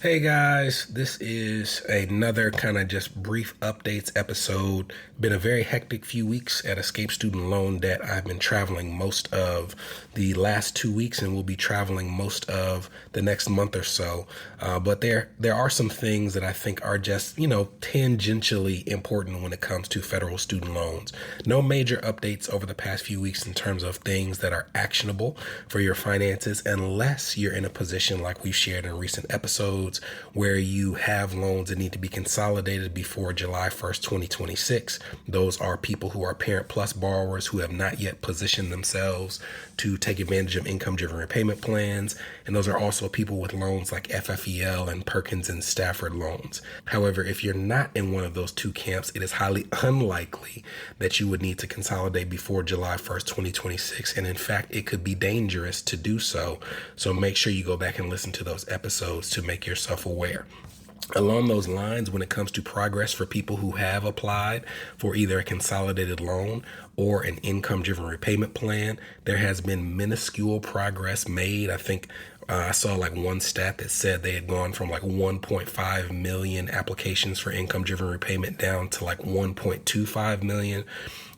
Hey guys, this is another kind of just brief updates episode. Been a very hectic few weeks at Escape Student Loan Debt. I've been traveling most of the last 2 weeks and will be traveling most of the next month or so. But there are some things that I think are just, tangentially important when it comes to federal student loans. No major updates over the past few weeks in terms of things that are actionable for your finances, unless you're in a position like we've shared in recent episodes where you have loans that need to be consolidated before July 1st, 2026. Those are people who are Parent Plus borrowers who have not yet positioned themselves to take advantage of income driven repayment plans. And those are also people with loans like FFEL and Perkins and Stafford loans. However, if you're not in one of those two camps, it is highly unlikely that you would need to consolidate before July 1st, 2026. And in fact, it could be dangerous to do so. So make sure you go back and listen to those episodes to make yourself aware. Along those lines, when it comes to progress for people who have applied for either a consolidated loan or an income-driven repayment plan, there has been minuscule progress made. I think I saw like one stat that said they had gone from like 1.5 million applications for income-driven repayment down to like 1.25 million.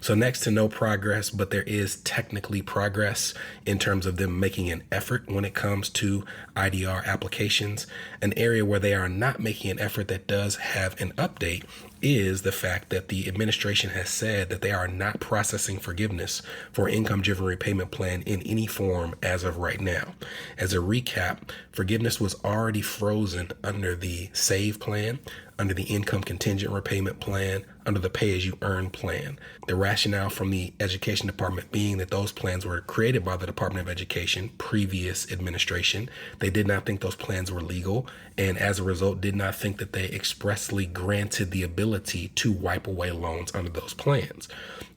So next to no progress, but there is technically progress in terms of them making an effort when it comes to IDR applications. An area where they are not making an effort that does have an update is the fact that the administration has said that they are not processing forgiveness for income-driven repayment plan in any form as of right now. As a recap, forgiveness was already frozen under the SAVE plan, under the income contingent repayment plan, under the pay-as-you-earn plan. The rationale from the Education Department being that those plans were created by the Department of Education, previous administration. They did not think those plans were legal, and as a result, did not think that they expressly granted the ability to wipe away loans under those plans.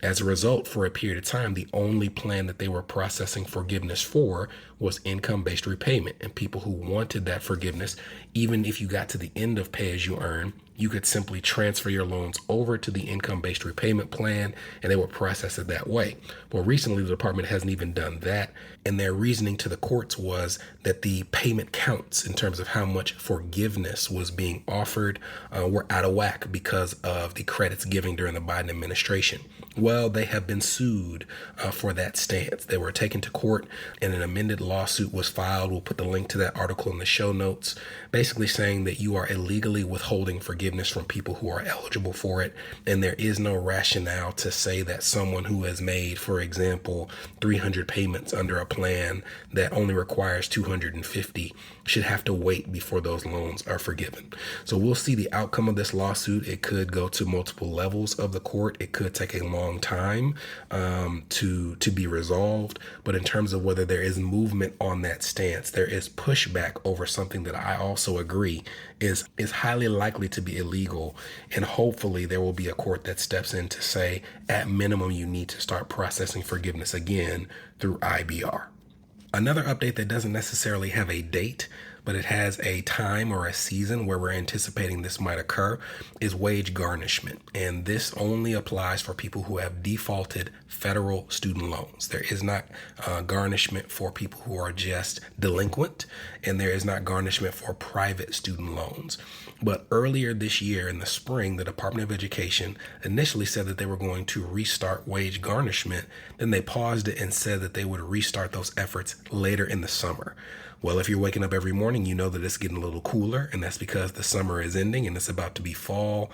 As a result, for a period of time, the only plan that they were processing forgiveness for was income-based repayment, and people who wanted that forgiveness, even if you got to the end of pay-as-you-earn, you could simply transfer your loans over to the income-based repayment plan and they would process it that way. Well, recently the department hasn't even done that. And their reasoning to the courts was that the payment counts in terms of how much forgiveness was being offered were out of whack because of the credits given during the Biden administration. Well, they have been sued for that stance. They were taken to court and an amended lawsuit was filed. We'll put the link to that article in the show notes, basically saying that you are illegally withholding forgiveness from people who are eligible for it. And there is no rationale to say that someone who has made, for example, 300 payments under a plan that only requires 250 should have to wait before those loans are forgiven. So we'll see the outcome of this lawsuit. It could go to multiple levels of the court. It could take a long time to be resolved. But in terms of whether there is movement on that stance, there is pushback over something that I also agree is highly likely to be illegal. And hopefully there will be a court that steps in to say, at minimum, you need to start processing forgiveness again through IBR. Another update that doesn't necessarily have a date, but it has a time or a season where we're anticipating this might occur, is wage garnishment. And this only applies for people who have defaulted federal student loans. There is not garnishment for people who are just delinquent, and there is not garnishment for private student loans. But earlier this year in the spring, the Department of Education initially said that they were going to restart wage garnishment. Then they paused it and said that they would restart those efforts later in the summer. Well, if you're waking up every morning, you know that it's getting a little cooler, and that's because the summer is ending and it's about to be fall.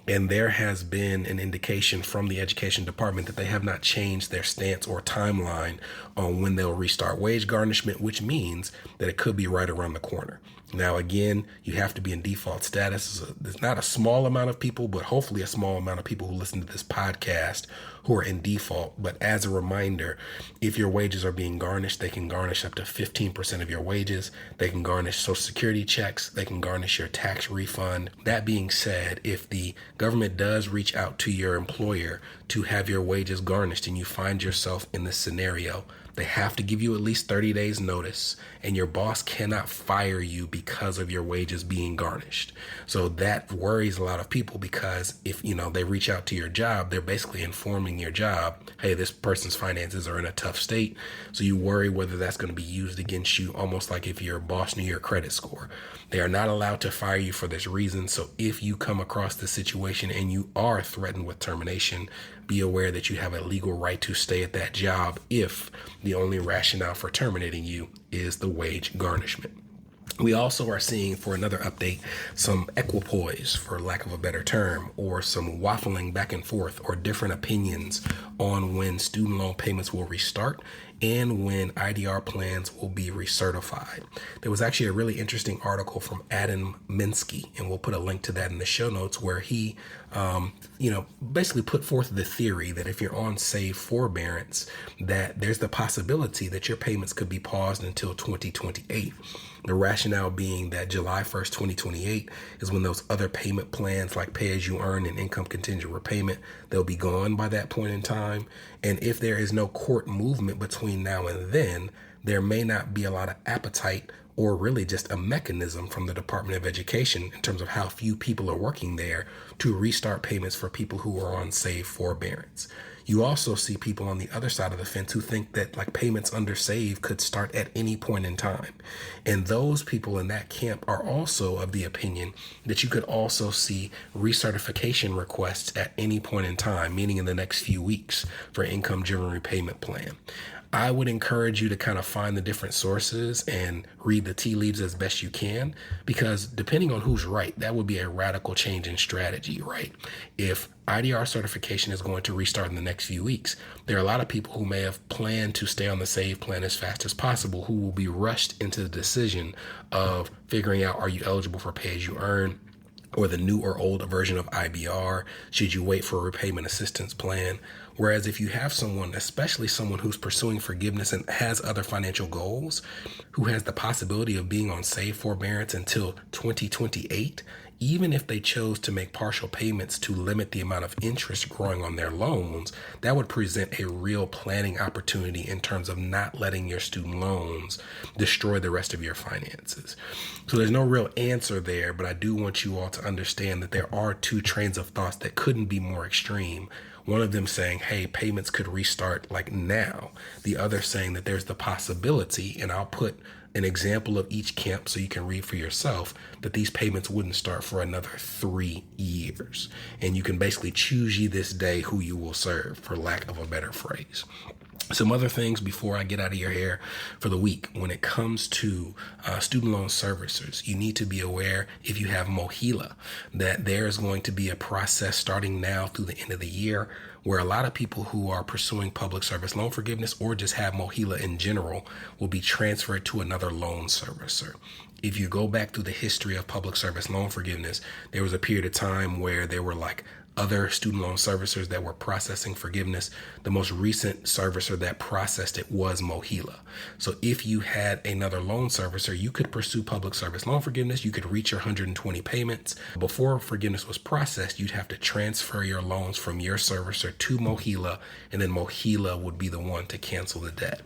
And there has been an indication from the Education Department that they have not changed their stance or timeline on when they'll restart wage garnishment, which means that it could be right around the corner. Now, again, you have to be in default status. There's not a small amount of people, but hopefully a small amount of people who listen to this podcast who are in default. But as a reminder, if your wages are being garnished, they can garnish up to 15% of your wages. They can garnish Social Security checks. They can garnish your tax refund. That being said, if the government does reach out to your employer to have your wages garnished and you find yourself in this scenario, They have to give you at least 30 days notice, and your boss cannot fire you because of your wages being garnished. So that worries a lot of people, because if, they reach out to your job, they're basically informing your job, hey, this person's finances are in a tough state. So you worry whether that's going to be used against you, almost like if your boss knew your credit score. They are not allowed to fire you for this reason. So if you come across this situation and you are threatened with termination, be aware that you have a legal right to stay at that job if the only rationale for terminating you is the wage garnishment. We also are seeing, for another update, some equipoise, for lack of a better term, or some waffling back and forth, or different opinions on when student loan payments will restart and when IDR plans will be recertified. There was actually a really interesting article from Adam Minsky, and we'll put a link to that in the show notes, where he, basically put forth the theory that if you're on save forbearance, that there's the possibility that your payments could be paused until 2028. The rationale being that July 1st, 2028 is when those other payment plans like pay as you earn and income contingent repayment, they'll be gone by that point in time. And if there is no court movement between now and then, there may not be a lot of appetite or really just a mechanism from the Department of Education in terms of how few people are working there to restart payments for people who are on save forbearance. You also see people on the other side of the fence who think that like payments under save could start at any point in time. And those people in that camp are also of the opinion that you could also see recertification requests at any point in time, meaning in the next few weeks, for income driven repayment plan. I would encourage you to kind of find the different sources and read the tea leaves as best you can, because depending on who's right, that would be a radical change in strategy, right? If IDR certification is going to restart in the next few weeks, there are a lot of people who may have planned to stay on the save plan as fast as possible who will be rushed into the decision of figuring out, are you eligible for pay as you earn, or the new or old version of IBR? Should you wait for a repayment assistance plan? Whereas if you have someone, especially someone who's pursuing forgiveness and has other financial goals, who has the possibility of being on save forbearance until 2028, even if they chose to make partial payments to limit the amount of interest growing on their loans, that would present a real planning opportunity in terms of not letting your student loans destroy the rest of your finances. So there's no real answer there, but I do want you all to understand that there are two trains of thoughts that couldn't be more extreme. One of them saying, hey, payments could restart like now. The other saying that there's the possibility, and I'll put an example of each camp so you can read for yourself, that these payments wouldn't start for another 3 years. And you can basically choose ye this day who you will serve, for lack of a better phrase. Some other things before I get out of your hair for the week. When it comes to student loan servicers, you need to be aware, if you have Mohela, that there is going to be a process starting now through the end of the year where a lot of people who are pursuing public service loan forgiveness or just have Mohela in general will be transferred to another loan servicer. If you go back through the history of public service loan forgiveness, there was a period of time where there were like other student loan servicers that were processing forgiveness. The most recent servicer that processed it was Mohela. So if you had another loan servicer, you could pursue public service loan forgiveness. You could reach your 120 payments. Before forgiveness was processed, you'd have to transfer your loans from your servicer to Mohela, and then Mohela would be the one to cancel the debt.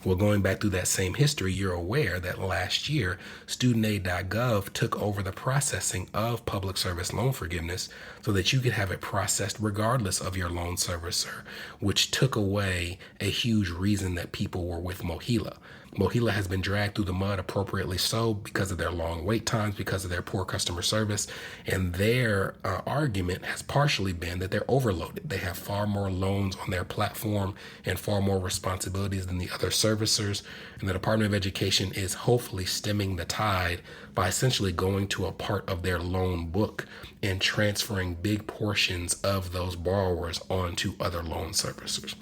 Well, going back through that same history, you're aware that last year, studentaid.gov took over the processing of public service loan forgiveness so that you could have it processed regardless of your loan servicer, which took away a huge reason that people were with Mohela. Mohela has been dragged through the mud, appropriately so, because of their long wait times, because of their poor customer service. And their argument has partially been that they're overloaded. They have far more loans on their platform and far more responsibilities than the other servicers. And the Department of Education is hopefully stemming the tide by essentially going to a part of their loan book and transferring big portions of those borrowers onto other loan servicers.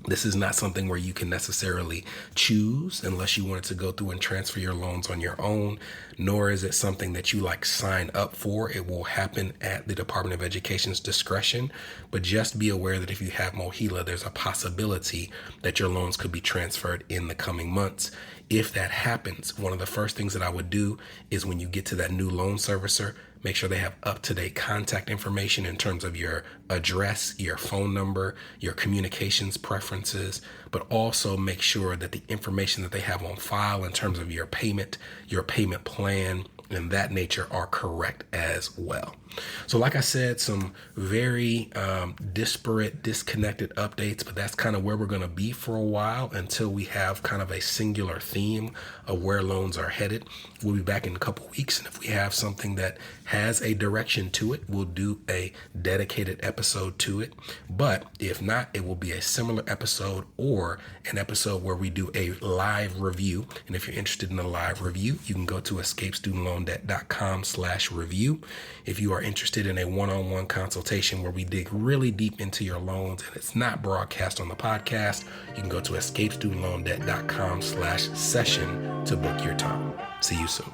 This is not something where you can necessarily choose unless you wanted to go through and transfer your loans on your own, nor is it something that you like sign up for. It will happen at the Department of Education's discretion, but just be aware that if you have Mohela, there's a possibility that your loans could be transferred in the coming months. If that happens, one of the first things that I would do is when you get to that new loan servicer, make sure they have up-to-date contact information in terms of your address, your phone number, your communications preferences, but also make sure that the information that they have on file in terms of your payment plan, and that nature are correct as well. So like I said, some very disparate, disconnected updates, but that's kind of where we're going to be for a while until we have kind of a singular theme of where loans are headed. We'll be back in a couple weeks, and if we have something that has a direction to it, we'll do a dedicated episode to it. But if not, it will be a similar episode or an episode where we do a live review. And if you're interested in a live review, you can go to escapestudentloandebt.com/review. If you are interested in a one-on-one consultation where we dig really deep into your loans and it's not broadcast on the podcast, you can go to escapestudentloandebt.com/session to book your time. See you soon.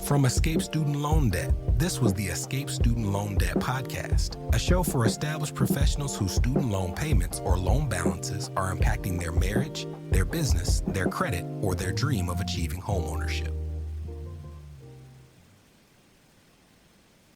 From Escape Student Loan Debt, this was the Escape Student Loan Debt Podcast, a show for established professionals whose student loan payments or loan balances are impacting their marriage, their business, their credit, or their dream of achieving homeownership.